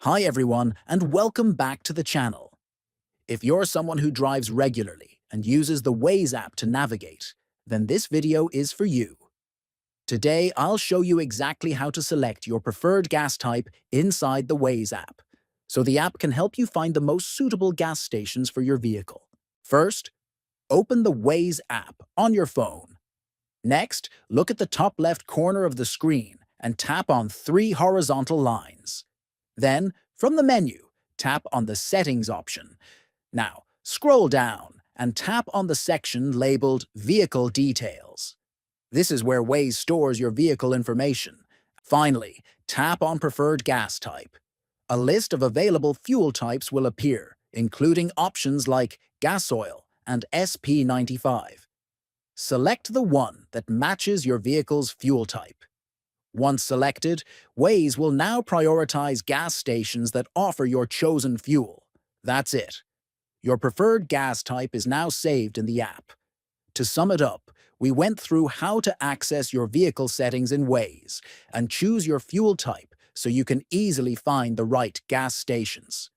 Hi everyone, and welcome back to the channel. If you're someone who drives regularly and uses the Waze app to navigate, then this video is for you. Today, I'll show you exactly how to select your preferred gas type inside the Waze app, so the app can help you find the most suitable gas stations for your vehicle. First, open the Waze app on your phone. Next, look at the top left corner of the screen and tap on three horizontal lines. Then, from the menu, tap on the Settings option. Now, scroll down and tap on the section labeled Vehicle Details. This is where Waze stores your vehicle information. Finally, tap on Preferred Gas Type. A list of available fuel types will appear, including options like gasoil and SP95. Select the one that matches your vehicle's fuel type. Once selected, Waze will now prioritize gas stations that offer your chosen fuel. That's it. Your preferred gas type is now saved in the app. To sum it up, we went through how to access your vehicle settings in Waze and choose your fuel type so you can easily find the right gas stations.